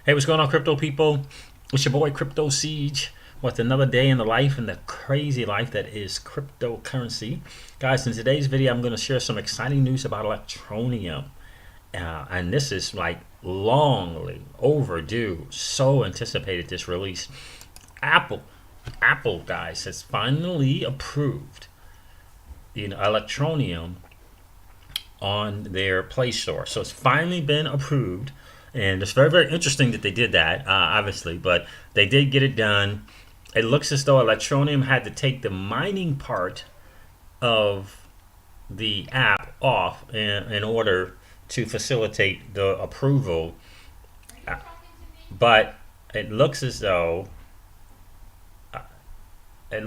Hey, what's going on, crypto people? It's your boy Crypto Siege with another day in the life and the crazy life that is cryptocurrency. Guys, in today's video, I'm going to share some exciting news about Electroneum. And this is like longly overdue, so anticipated this release. Apple, guys, has finally approved Electroneum on their Play Store. So it's finally been approved. And it's very, very interesting that they did that, obviously, but they did get it done. It looks as though Electroneum had to take the mining part of the app off in order to facilitate the approval. But it looks as though what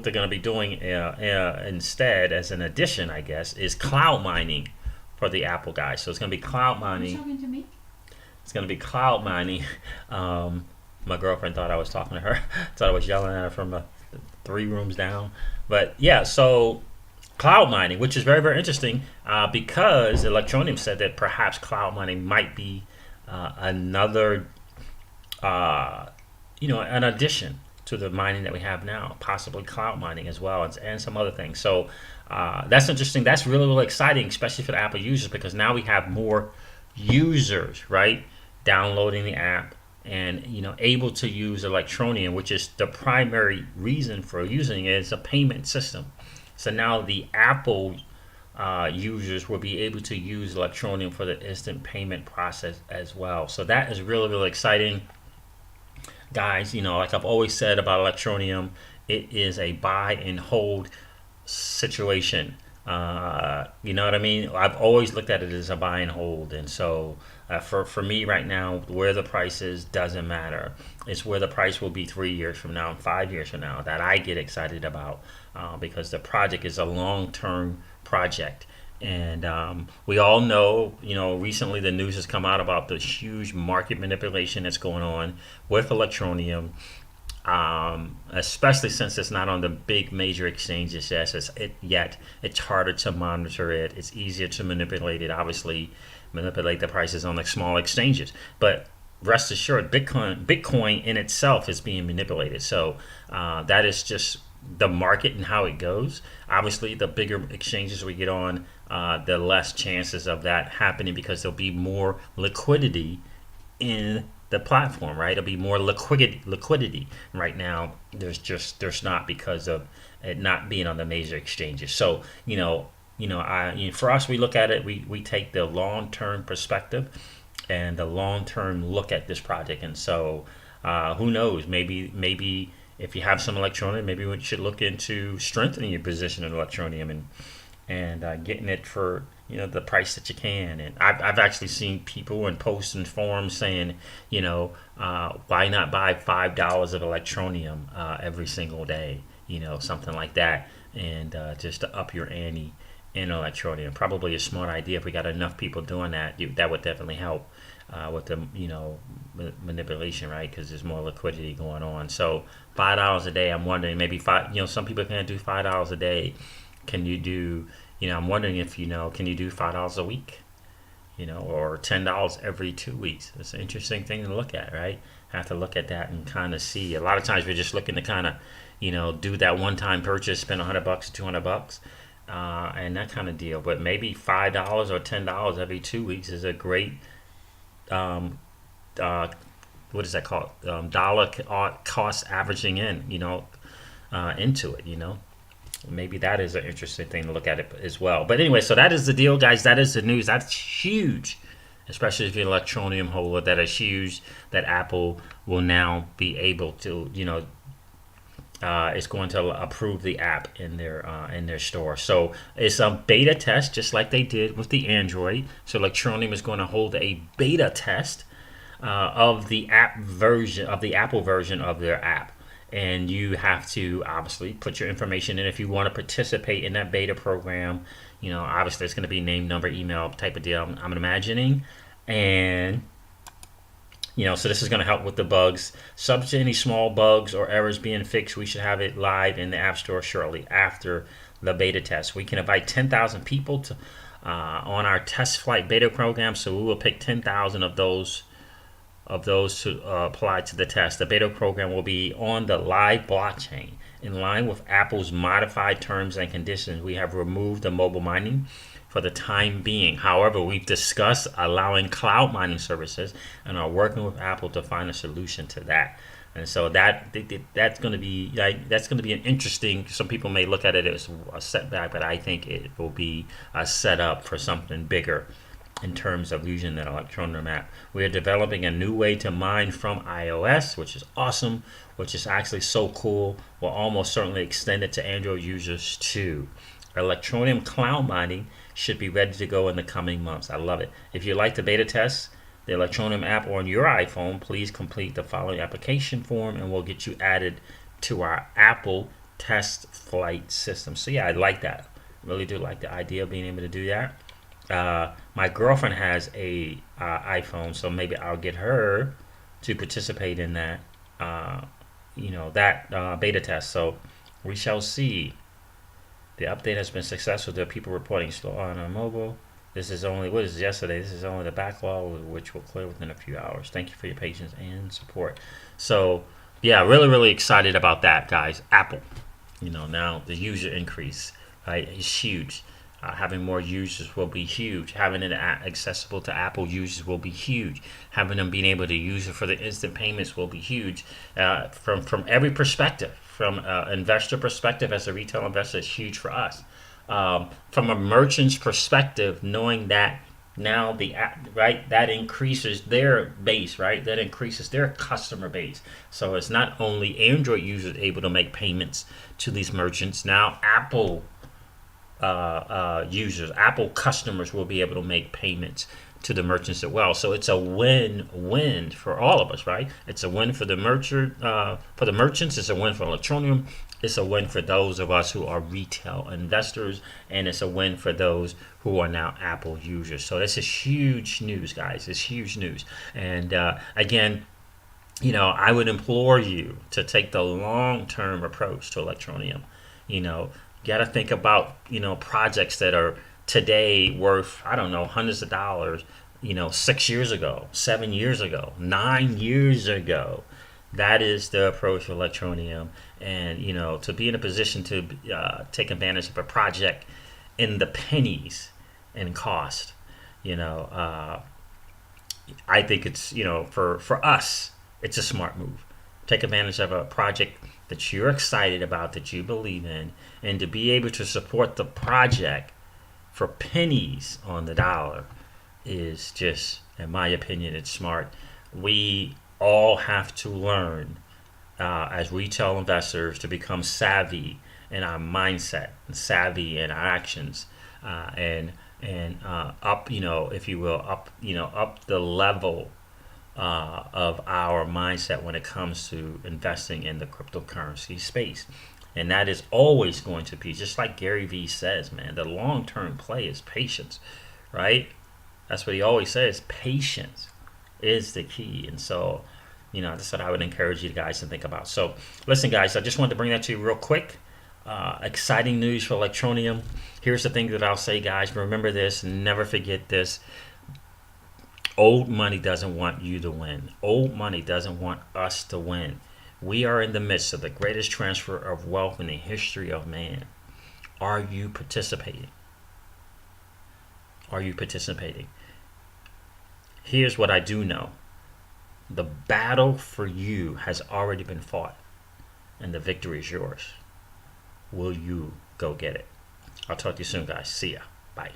they're going to be doing instead, as an addition, I guess, is cloud mining for the Apple guys. So it's going to be cloud mining. Talking to me? It's going to be cloud mining. My girlfriend thought I was talking to her. Thought I was yelling at her from 3 rooms down. But yeah, so cloud mining, which is very, very interesting, because Electroneum said that perhaps cloud mining might be another, an addition to the mining that we have now, possibly cloud mining as well, and some other things. So that's interesting. That's really, really exciting, especially for the Apple users, because now we have more users, right, downloading the app and able to use Electroneum, which is the primary reason for using it, is a payment system. So now the Apple users will be able to use Electroneum for the instant payment process as well. So that is really, really exciting. Guys, like I've always said about Electroneum, it is a buy and hold situation. You know what I mean? I've always looked at it as a buy and hold, and so for me right now, where the price is doesn't matter. It's where the price will be 3 years from now, 5 years from now, that I get excited about, because the project is a long-term project. And we all know, recently the news has come out about the huge market manipulation that's going on with Electroneum, especially since it's not on the big major exchanges yet. It's harder to monitor it. It's easier to manipulate it, obviously, manipulate the prices on the small exchanges. But rest assured, Bitcoin in itself is being manipulated. So that is just the market and how it goes. Obviously, the bigger exchanges we get on, the less chances of that happening, because there'll be more liquidity in the platform, right? It'll be more liquidity. Right now, there's not, because of it not being on the major exchanges. So for us, we look at it. We take the long-term perspective and the long-term look at this project. And so who knows? Maybe if you have some Electroneum, maybe we should look into strengthening your position in Electroneum and getting it for the price that you can. And I've actually seen people and posts and forums saying, why not buy $5 of Electroneum every single day, something like that, and just to up your ante in Electroneum. Probably a smart idea. If we got enough people doing that, that would definitely help with the manipulation, right? Because there's more liquidity going on. So $5 a day. I'm wondering, maybe some people can't do $5 a day. Can you do? I'm wondering if can you do $5 a week? Or $10 every 2 weeks. It's an interesting thing to look at, right? Have to look at that and kind of see. A lot of times we're just looking to kind of do that one-time purchase, spend $100, $200. And that kind of deal. But maybe $5 or $10 every 2 weeks is a great what is that called? Dollar cost averaging into it. Maybe that is an interesting thing to look at it as well. But anyway, so that is the deal, guys. That is the news. That's huge, especially if you're an Electroneum holder. That is huge. That Apple will now be able to, it's going to approve the app in their store. So it's a beta test, just like they did with the Android. So Electroneum is going to hold a beta test of the Apple version of their app. And you have to obviously put your information in if you want to participate in that beta program. Obviously it's going to be name, number, email type of deal, I'm imagining. And so this is going to help with the bugs. Subject to any small bugs or errors being fixed, we should have it live in the App Store shortly after the beta test. We can invite 10,000 people to on our test flight beta program. So we will pick 10,000 of those to apply to the test. The beta program will be on the live blockchain. In line with Apple's modified terms and conditions, we have removed the mobile mining for the time being. However, we've discussed allowing cloud mining services and are working with Apple to find a solution to that. And so that's going to be an interesting. Some people may look at it as a setback, but I think it will be a setup for something bigger in terms of using that Electroneum app. We are developing a new way to mine from iOS, which is awesome, which is actually so cool. We'll almost certainly extend it to Android users too. Electroneum cloud mining should be ready to go in the coming months. I love it. If you like the beta test, the Electroneum app on your iPhone, please complete the following application form and we'll get you added to our Apple test flight system. So yeah, I like that. Really do like the idea of being able to do that. My girlfriend has a iPhone, so maybe I'll get her to participate in that, beta test. So we shall see. The update has been successful. There are people reporting slow on our mobile. This is only yesterday. This is only the backlog, which will clear within a few hours. Thank you for your patience and support. So yeah, really excited about that, guys. Apple, now the user increase, right, is huge. Having more users will be huge. Having it accessible to Apple users will be huge. Having them being able to use it for the instant payments will be huge. From every perspective, from an investor perspective, as a retail investor, it's huge for us. From a merchant's perspective, knowing that now the app, right, that increases their base, right, that increases their customer base. So it's not only Android users able to make payments to these merchants. Now Apple users, Apple customers will be able to make payments to the merchants as well. So it's a win-win for all of us, right? It's a win for the merchants. It's a win for Electroneum. It's a win for those of us who are retail investors, and it's a win for those who are now Apple users. So this is huge news, guys. It's huge news. And again, I would implore you to take the long-term approach to Electroneum. You got to think about, projects that are today worth, I don't know, hundreds of dollars, 6 years ago, 7 years ago, 9 years ago. That is the approach for Electroneum. And, to be in a position to take advantage of a project in the pennies in cost, I think it's, for us, it's a smart move. Take advantage of a project that you're excited about, that you believe in, and to be able to support the project for pennies on the dollar is just, in my opinion, it's smart. We all have to learn as retail investors to become savvy in our mindset and savvy in our actions, and up, if you will, up the level of our mindset when it comes to investing in the cryptocurrency space. And that is always going to be, just like Gary Vee says, man, the long-term play is patience, right? That's what he always says. Patience is the key. And so, that's what I would encourage you guys to think about. So listen, guys, I just wanted to bring that to you real quick. Exciting news for Electroneum. Here's the thing that I'll say, guys. Remember this. Never forget this. Old money doesn't want you to win. Old money doesn't want us to win. We are in the midst of the greatest transfer of wealth in the history of man. Are you participating? Are you participating? Here's what I do know. The battle for you has already been fought, and the victory is yours. Will you go get it? I'll talk to you soon, guys. See ya. Bye.